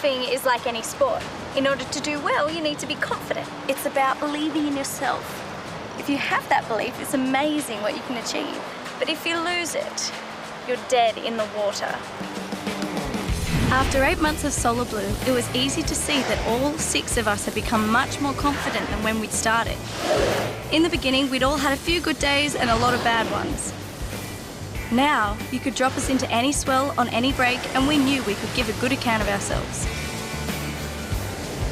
Golfing is like any sport. In order to do well, you need to be confident. It's about believing in yourself. If you have that belief, it's amazing what you can achieve. But if you lose it, you're dead in the water. After 8 months of Solar Blue, it was easy to see that all 6 of us had become much more confident than when we'd started. In the beginning, we'd all had a few good days and a lot of bad ones. Now, you could drop us into any swell on any break and we knew we could give a good account of ourselves.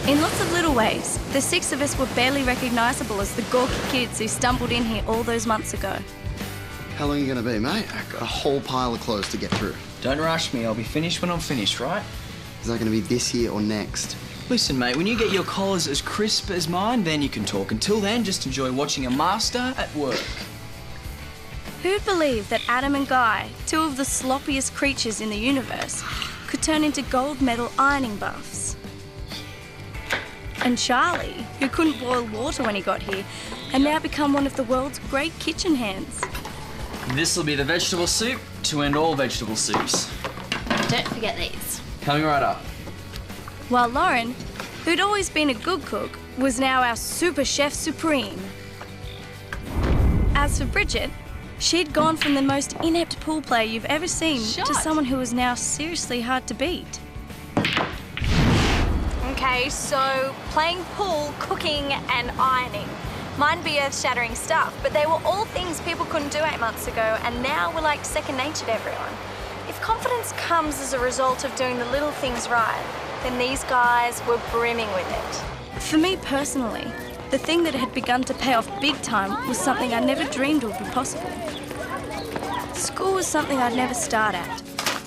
In lots of little ways, the 6 of us were barely recognisable as the gawky kids who stumbled in here all those months ago. How long are you going to be, mate? I've got a whole pile of clothes to get through. Don't rush me, I'll be finished when I'm finished, right? Is that going to be this year or next? Listen, mate, when you get your collars as crisp as mine, then you can talk. Until then, just enjoy watching a master at work. Who'd believe that Adam and Guy, 2 of the sloppiest creatures in the universe, could turn into gold medal ironing buffs? And Charlie, who couldn't boil water when he got here, had now become one of the world's great kitchen hands. This'll be the vegetable soup to end all vegetable soups. Don't forget these. Coming right up. While Lauren, who'd always been a good cook, was now our super chef supreme. As for Bridget, she'd gone from the most inept pool player you've ever seen to someone who was now seriously hard to beat. Okay, so playing pool, cooking and ironing. Mightn't be earth-shattering stuff, but they were all things people couldn't do 8 months ago, and now we're like second nature to everyone. If confidence comes as a result of doing the little things right, then these guys were brimming with it. For me personally, the thing that had begun to pay off big time was something I never dreamed would be possible. School was something I'd never start at.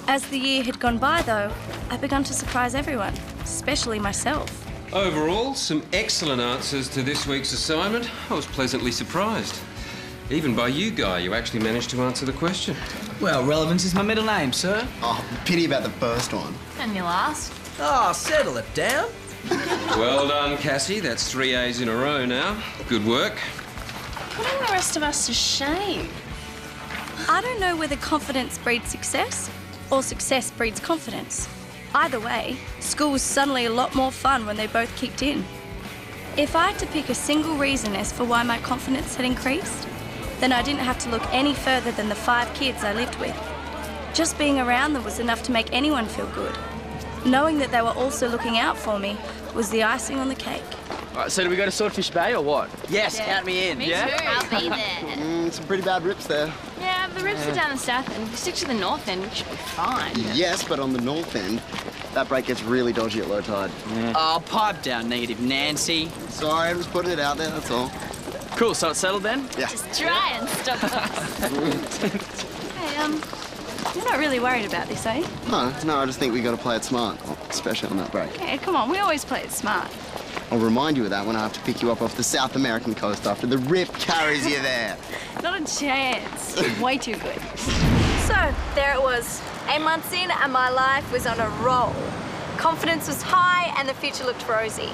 As the year had gone by, though, I'd begun to surprise everyone, especially myself. Overall, some excellent answers to this week's assignment. I was pleasantly surprised. Even by you, Guy, you actually managed to answer the question. Well, relevance is my middle name, sir. Oh, pity about the first one. And your last. Oh, settle it down. Well done, Cassie. That's 3 A's in a row now. Good work. Putting the rest of us to shame. I don't know whether confidence breeds success or success breeds confidence. Either way, school was suddenly a lot more fun when they both kicked in. If I had to pick a single reason as for why my confidence had increased, then I didn't have to look any further than the 5 kids I lived with. Just being around them was enough to make anyone feel good. Knowing that they were also looking out for me was the icing on the cake. All right, so do we go to Swordfish Bay or what? Yes, count me in. Me too. I'll be there. Some pretty bad rips there. Yeah, the rips are down the south end. If we stick to the north end, we should be fine. Yes, but on the north end, that break gets really dodgy at low tide. Oh, pipe down, negative Nancy. Sorry, I'm just putting it out there, that's all. Cool, so it's settled then? Yeah. Just try and stop us. Hey, you're not really worried about this, eh? No, I just think we got to play it smart, especially on that break. Okay, come on, we always play it smart. I'll remind you of that when I have to pick you up off the South American coast after the rip carries you there. Not a chance. Way too good. So, there it was. 8 months in and my life was on a roll. Confidence was high and the future looked rosy.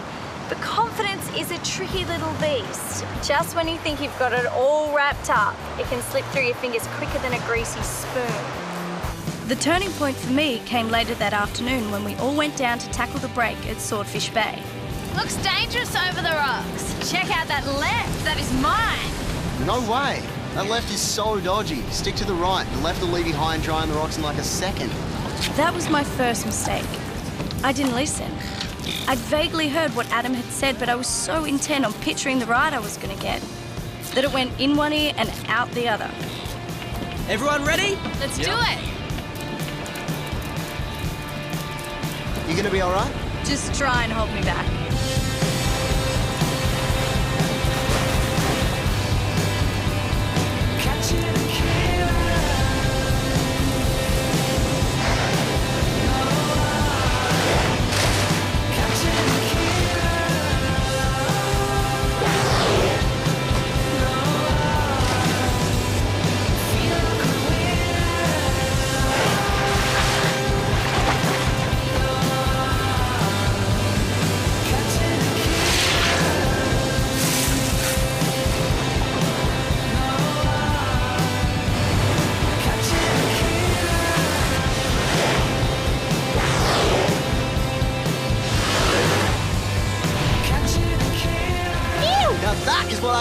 But confidence is a tricky little beast. Just when you think you've got it all wrapped up, it can slip through your fingers quicker than a greasy spoon. The turning point for me came later that afternoon when we all went down to tackle the break at Swordfish Bay. Looks dangerous over the rocks. Check out that left. That is mine. No way. That left is so dodgy. Stick to the right. The left will leave you high and dry on the rocks in like a second. That was my first mistake. I didn't listen. I'd vaguely heard what Adam had said, but I was so intent on picturing the ride I was going to get that it went in one ear and out the other. Everyone ready? Let's do it. You gonna be all right? Just try and hold me back.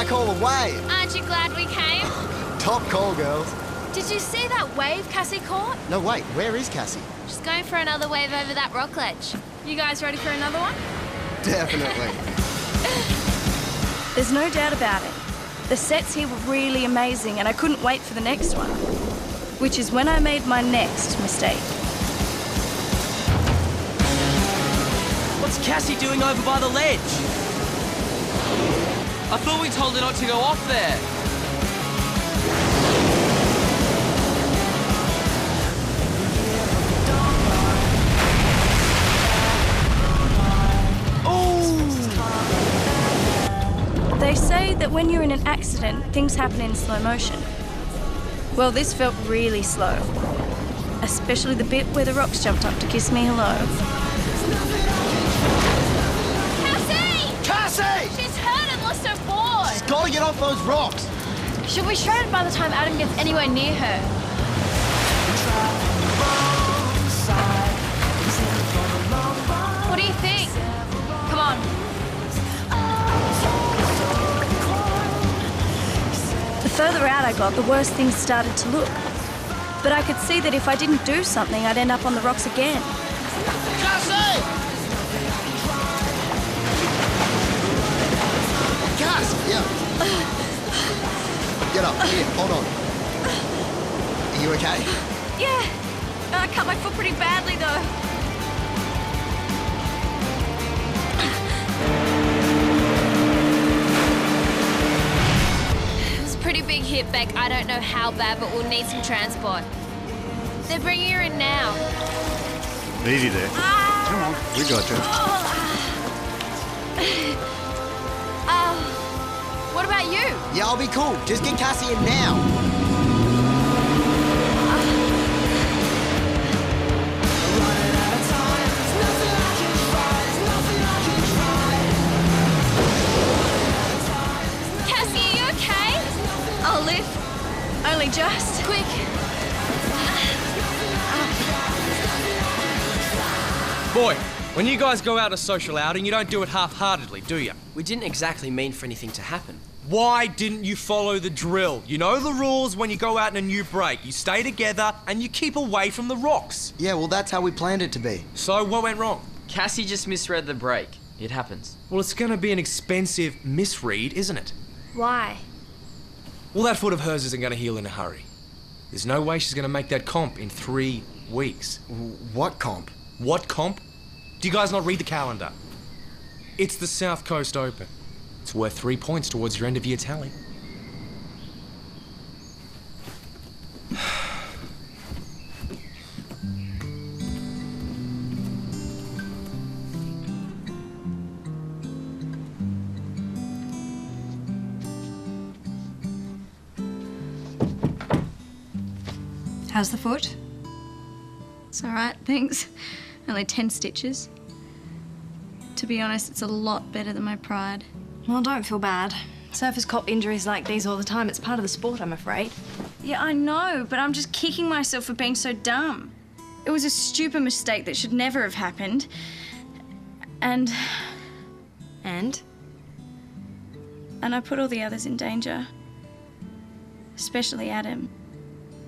I call a wave. Aren't you glad we came? Top call, girls. Did you see that wave Cassie caught? No, wait, where is Cassie? She's going for another wave over that rock ledge. You guys ready for another one? Definitely. There's no doubt about it. The sets here were really amazing and I couldn't wait for the next one. Which is when I made my next mistake. What's Cassie doing over by the ledge? I thought we told her not to go off there. They say that when you're in an accident, things happen in slow motion. Well, this felt really slow. Especially the bit where the rocks jumped up to kiss me hello. Cassie! Cassie! She's hurt and lost her board. She's got to get off those rocks. She'll be shredded by the time Adam gets anywhere near her. What do you think? Come on. The further out I got, the worse things started to look. But I could see that if I didn't do something, I'd end up on the rocks again. Cassie! Cass! Yeah. Get up. Here, hold on. Are you okay? Yeah, I cut my foot pretty badly though. Pretty big hit, Beck. I don't know how bad, but we'll need some transport. They're bringing her in now. Easy there. Come on, we got you. What about you? Yeah, I'll be cool. Just get Cassie in now. Cassie, are you okay? I'll live. Only just. Quick. Boy, when you guys go out on a social outing, you don't do it half-heartedly, do you? We didn't exactly mean for anything to happen. Why didn't you follow the drill? You know the rules when you go out in a new break. You stay together and you keep away from the rocks. Yeah, well, that's how we planned it to be. So what went wrong? Cassie just misread the break. It happens. Well, it's going to be an expensive misread, isn't it? Why? Well, that foot of hers isn't going to heal in a hurry. There's no way she's going to make that comp in 3 weeks. What comp? What comp? Do you guys not read the calendar? It's the South Coast Open. It's worth 3 points towards your end of year tally. How's the foot? It's all right, thanks. Only 10 stitches. To be honest, it's a lot better than my pride. Well, don't feel bad. Surfers cop injuries like these all the time. It's part of the sport, I'm afraid. Yeah, I know, but I'm just kicking myself for being so dumb. It was a stupid mistake that should never have happened. And I put all the others in danger. Especially Adam.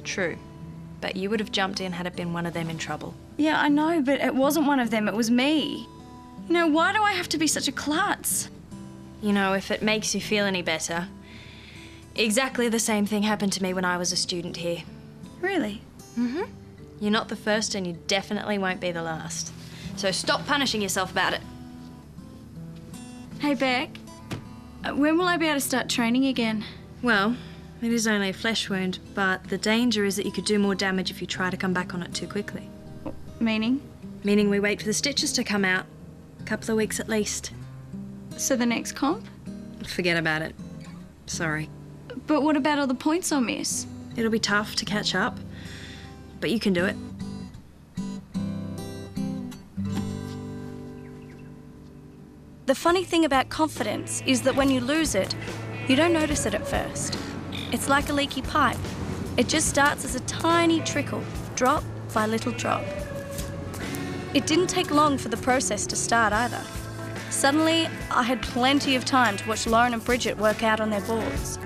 True. But you would have jumped in had it been one of them in trouble. Yeah, I know, but it wasn't one of them, it was me. You know, why do I have to be such a klutz? You know, if it makes you feel any better, exactly the same thing happened to me when I was a student here. Really? Mm-hmm. You're not the first and you definitely won't be the last. So stop punishing yourself about it. Hey, Beck. When will I be able to start training again? Well, it is only a flesh wound, but the danger is that you could do more damage if you try to come back on it too quickly. Meaning? Meaning we wait for the stitches to come out. A couple of weeks at least. So the next comp? Forget about it. Sorry. But what about all the points I'll miss? It'll be tough to catch up, but you can do it. The funny thing about confidence is that when you lose it, you don't notice it at first. It's like a leaky pipe. It just starts as a tiny trickle, drop by little drop. It didn't take long for the process to start either. Suddenly, I had plenty of time to watch Lauren and Bridget work out on their boards.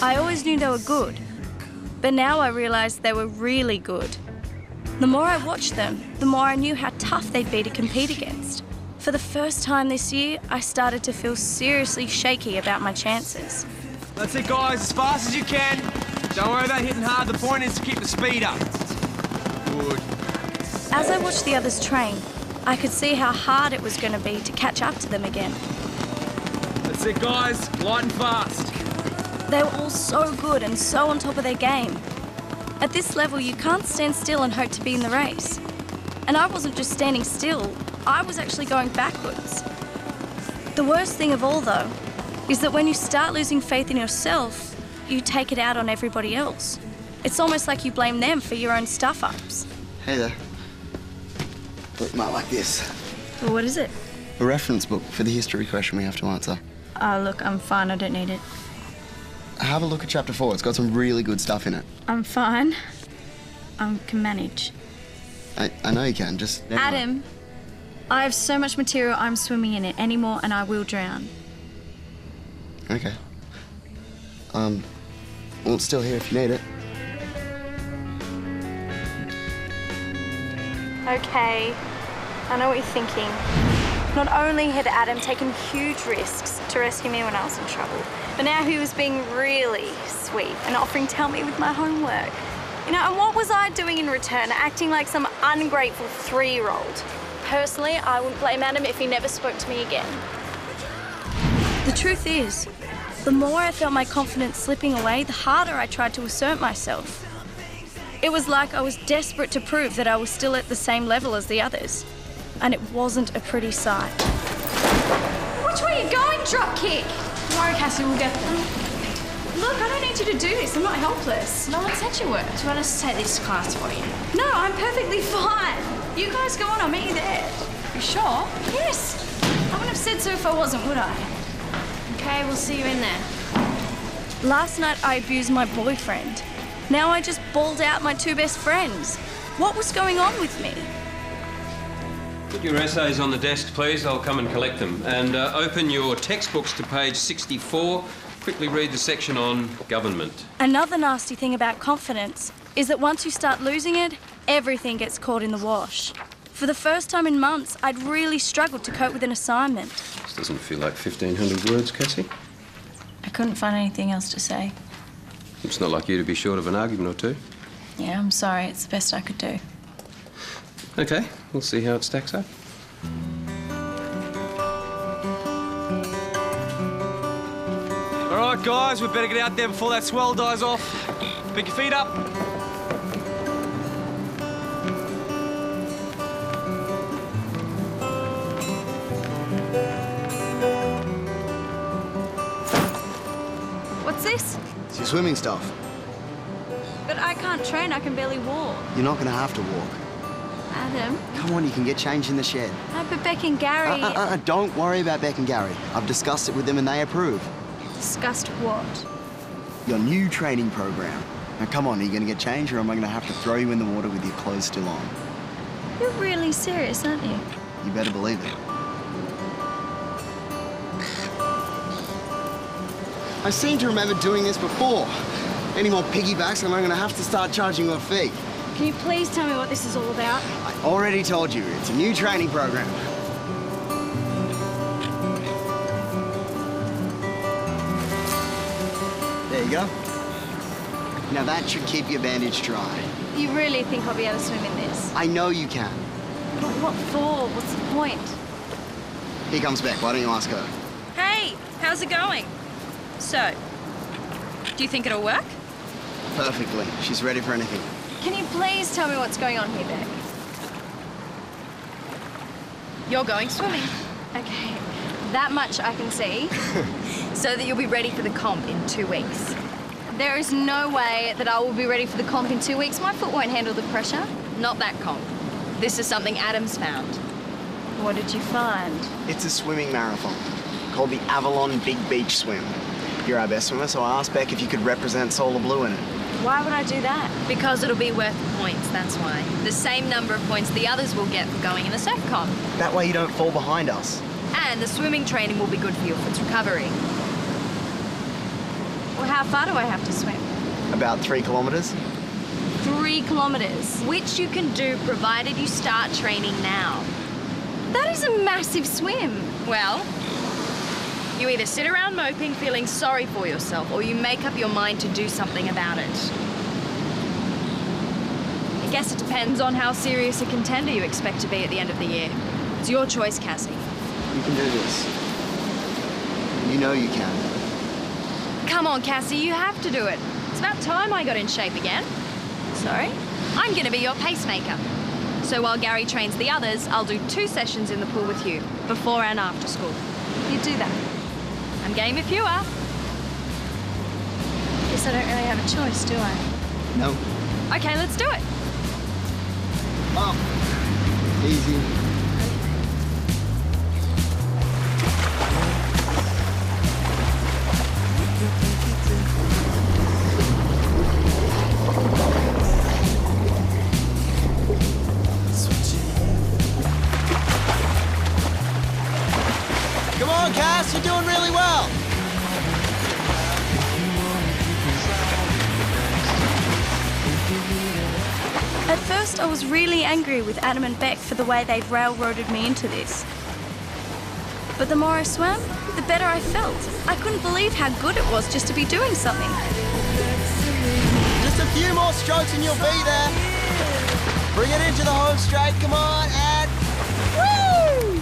I always knew they were good, but now I realised they were really good. The more I watched them, the more I knew how tough they'd be to compete against. For the first time this year, I started to feel seriously shaky about my chances. That's it, guys, as fast as you can. Don't worry about hitting hard, the point is to keep the speed up. Good. As I watched the others train, I could see how hard it was going to be to catch up to them again. That's it, guys, light and fast. They were all so good and so on top of their game. At this level, you can't stand still and hope to be in the race. And I wasn't just standing still, I was actually going backwards. The worst thing of all, though, is that when you start losing faith in yourself, you take it out on everybody else. It's almost like you blame them for your own stuff-ups. Hey there. Thought you might like this. Well, what is it? A reference book for the history question we have to answer. Look, I'm fine, I don't need it. Have a look at chapter 4. It's got some really good stuff in it. I'm fine. I can manage. I know you can, just... Adam, I have so much material I'm swimming in it anymore and I will drown. Okay. Well, it's still here if you need it. Okay, I know what you're thinking. Not only had Adam taken huge risks to rescue me when I was in trouble, but now he was being really sweet and offering to help me with my homework. You know, and what was I doing in return? Acting like some ungrateful 3-year-old. Personally, I wouldn't blame Adam if he never spoke to me again. The truth is, the more I felt my confidence slipping away, the harder I tried to assert myself. It was like I was desperate to prove that I was still at the same level as the others. And it wasn't a pretty sight. Which way are you going, dropkick? Don't worry, Cassie, we'll get them. Look, I don't need you to do this. I'm not helpless. No one said you were. Do you want us to take this class for you? No, I'm perfectly fine. You guys go on, I'll meet you there. You sure? Yes. I wouldn't have said so if I wasn't, would I? Okay, we'll see you in there. Last night I abused my boyfriend. Now I just bawled out my 2 best friends. What was going on with me? Put your essays on the desk, please. I'll come and collect them. And open your textbooks to page 64. Quickly read the section on government. Another nasty thing about confidence is that once you start losing it, everything gets caught in the wash. For the first time in months, I'd really struggled to cope with an assignment. This doesn't feel like 1,500 words, Cassie. I couldn't find anything else to say. It's not like you to be short of an argument or two. Yeah, I'm sorry. It's the best I could do. Okay, we'll see how it stacks up. All right, guys, we better get out there before that swell dies off. Pick your feet up. What's this? It's your swimming stuff. But I can't train. I can barely walk. You're not going to have to walk. Adam? Come on, you can get changed in the shed. No, but Beck and Garry... Don't worry about Beck and Garry. I've discussed it with them and they approve. Discussed what? Your new training program. Now, come on, are you going to get changed or am I going to have to throw you in the water with your clothes still on? You're really serious, aren't you? You better believe it. I seem to remember doing this before. Any more piggybacks and I'm going to have to start charging you a fee. Can you please tell me what this is all about? I already told you, it's a new training program. There you go. Now that should keep your bandage dry. You really think I'll be able to swim in this? I know you can. But what for? What's the point? Here comes Beck, why don't you ask her? Hey, how's it going? So, do you think it'll work? Perfectly, she's ready for anything. Can you please tell me what's going on here, Beck? You're going swimming. Okay, that much I can see. So that you'll be ready for the comp in 2 weeks. There is no way that I will be ready for the comp in 2 weeks. My foot won't handle the pressure. Not that comp. This is something Adam's found. What did you find? It's a swimming marathon called the Avalon Big Beach Swim. You're our best swimmer, so I asked Beck if you could represent Solar Blue in it. Why would I do that? Because it'll be worth points, that's why. The same number of points the others will get for going in the surf comp. That way you don't fall behind us. And the swimming training will be good for your foot's recovery. Well, how far do I have to swim? About 3 kilometres. 3 kilometres. Which you can do provided you start training now. That is a massive swim. Well, you either sit around moping, feeling sorry for yourself, or you make up your mind to do something about it. I guess it depends on how serious a contender you expect to be at the end of the year. It's your choice, Cassie. You can do this. You know you can. Come on, Cassie, you have to do it. It's about time I got in shape again. Sorry? I'm gonna be your pacemaker. So while Garry trains the others, I'll do 2 sessions in the pool with you, before and after school. You do that. I'm game if you are. Guess I don't really have a choice, do I? No. Okay, let's do it. Up. Easy. Come on, Cass, you're doing really well. At first, I was really angry with Adam and Beck for the way they'd railroaded me into this. But the more I swam, the better I felt. I couldn't believe how good it was just to be doing something. Just a few more strokes and you'll be there. Bring it into the home straight, come on, and... Woo!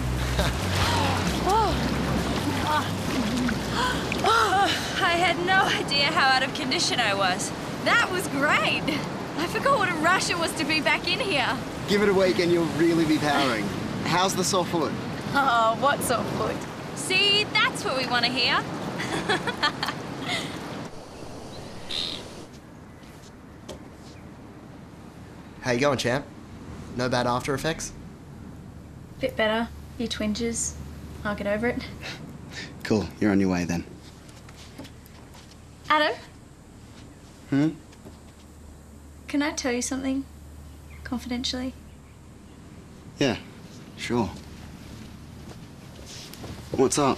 I had no idea how out of condition I was. That was great. I forgot what a rush it was to be back in here. Give it a week and you'll really be powering. How's the sore foot? Oh, what sort of foot? See, that's what we want to hear. How you going, champ? No bad after effects? Bit better. Your twinges. I'll get over it. Cool, you're on your way then. Adam, Hmm? can I tell you something? Confidentially? Yeah, sure. What's up?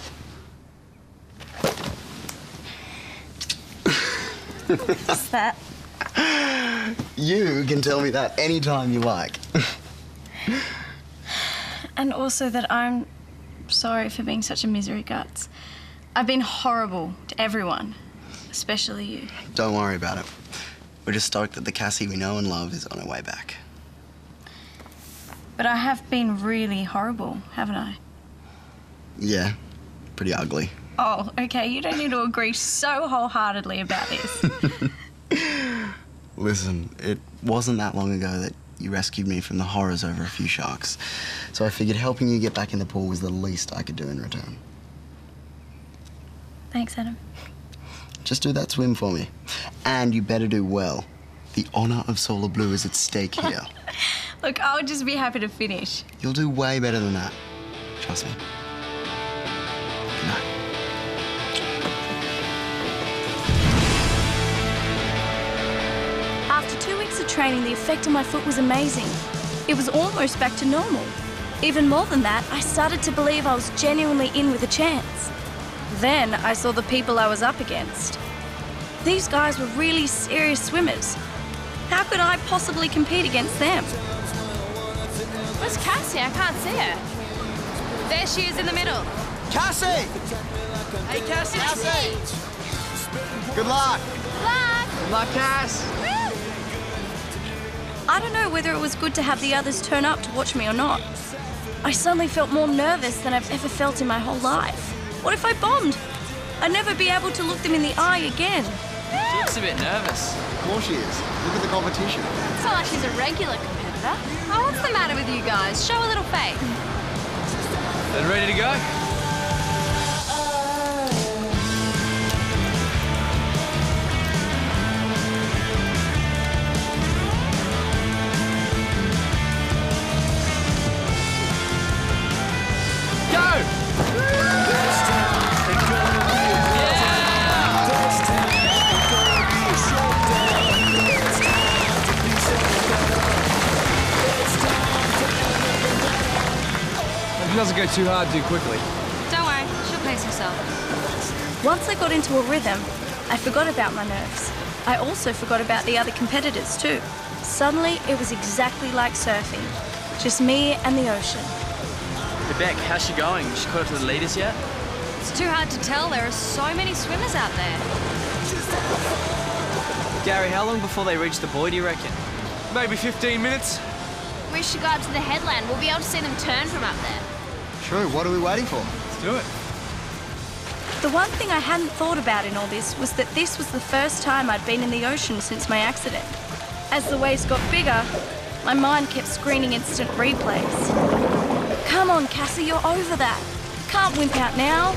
What's that? You can tell me that anytime you like. And also that I'm sorry for being such a misery guts. I've been horrible to everyone, especially you. Don't worry about it. We're just stoked that the Cassie we know and love is on her way back. But I have been really horrible, haven't I? Yeah, pretty ugly. Oh, okay, you don't need to agree so wholeheartedly about this. Listen, it wasn't that long ago that you rescued me from the horrors over a few sharks. So I figured helping you get back in the pool was the least I could do in return. Thanks, Adam. Just do that swim for me. And you better do well. The honor of Solar Blue is at stake here. Look, I'll just be happy to finish. You'll do way better than that. Trust me. Good night. After 2 weeks of training, the effect on my foot was amazing. It was almost back to normal. Even more than that, I started to believe I was genuinely in with a chance. Then I saw the people I was up against. These guys were really serious swimmers. How could I possibly compete against them? Where's Cassie? I can't see her. There she is in the middle. Cassie! Hey, Cassie! Cassie! Good luck! Good luck, Cass! I don't know whether it was good to have the others turn up to watch me or not. I suddenly felt more nervous than I've ever felt in my whole life. What if I bombed? I'd never be able to look them in the eye again. She looks a bit nervous. Of course she is. Look at the competition. It's not like she's a regular competitor. Oh, what's the matter with you guys? Show a little faith. And ready to go? Go! doesn't go too hard too quickly. Don't worry, she'll pace herself. Once I got into a rhythm, I forgot about my nerves. I also forgot about the other competitors too. Suddenly, it was exactly like surfing. Just me and the ocean. Hey, Beck, how's she going? She caught up to the leaders yet? It's too hard to tell. There are so many swimmers out there. Garry, how long before they reach the buoy, do you reckon? Maybe 15 minutes. We should go up to the headland. We'll be able to see them turn from up there. True, what are we waiting for? Let's do it. The one thing I hadn't thought about in all this was that this was the first time I'd been in the ocean since my accident. As the waves got bigger, my mind kept screening instant replays. Come on, Cassie, you're over that. Can't wimp out now.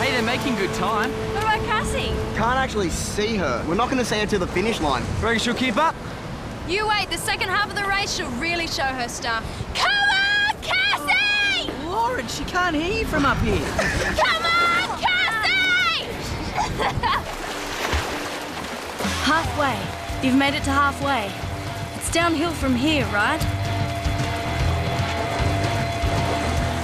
Hey, they're making good time. What about Cassie? Can't actually see her. We're not going to see her to the finish line. Reckon she'll keep up? You wait, the second half of the race she'll really show her stuff. Come on, Cassie! Lauren, she can't hear you from up here. Come on, Cassie! Halfway. You've made it to halfway. It's downhill from here, right?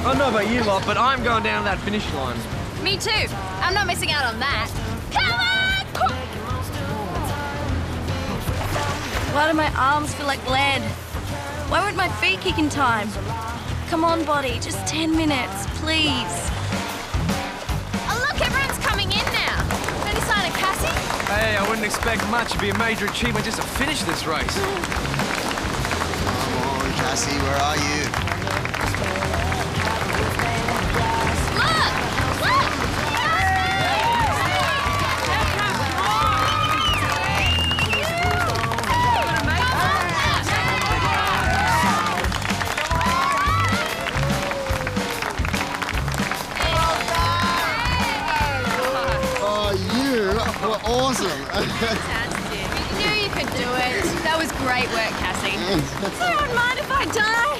I don't know about you lot, but I'm going down to that finish line. Me too. I'm not missing out on that. Come on! Why do my arms feel like lead? Why won't my feet kick in time? Come on, body, just 10 minutes, please. Oh, look, everyone's coming in now. Any sign of Cassie? Hey, I wouldn't expect much. It'd be a major achievement just to finish this race. Come on, Cassie, where are you? Awesome. Fantastic. You knew you could do it. That was great work, Cassie. Does anyone mind if I die?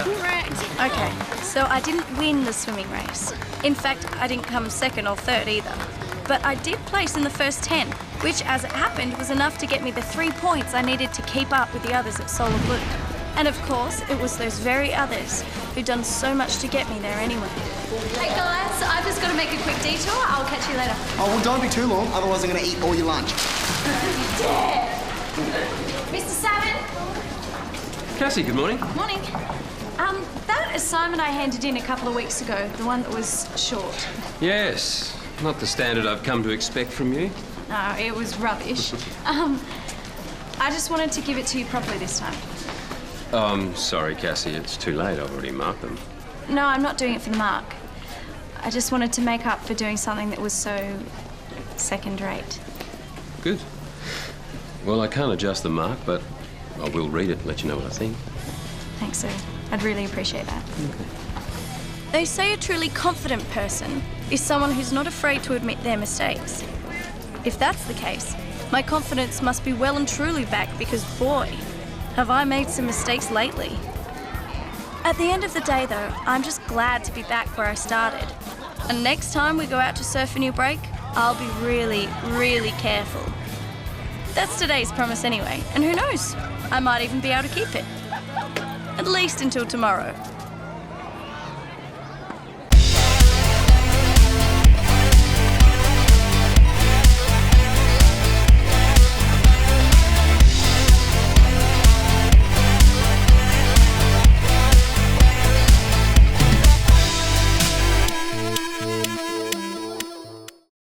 Correct. Okay, so I didn't win the swimming race. In fact, I didn't come second or third either. But I did place in the first 10, which, as it happened, was enough to get me the 3 points I needed to keep up with the others at Solar Blue. And of course, it was those very others who'd done so much to get me there anyway. Hey guys, I've just got to make a quick detour. I'll catch you later. Oh, well, don't be too long, otherwise I'm going to eat all your lunch. Mr. Salmon? Cassie, good morning. Morning. That assignment I handed in a couple of weeks ago, the one that was short. Yes, not the standard I've come to expect from you. No, it was rubbish. I just wanted to give it to you properly this time. Oh, I'm sorry, Cassie, it's too late. I've already marked them. No, I'm not doing it for the mark. I just wanted to make up for doing something that was so second-rate. Good. Well, I can't adjust the mark, but I will read it and let you know what I think. Thanks, sir. I'd really appreciate that. They say a truly confident person is someone who's not afraid to admit their mistakes. If that's the case, my confidence must be well and truly back because, boy, have I made some mistakes lately. At the end of the day, though, I'm just glad to be back where I started. And next time we go out to surf a new break, I'll be really, really careful. That's today's promise anyway, and who knows? I might even be able to keep it. At least until tomorrow.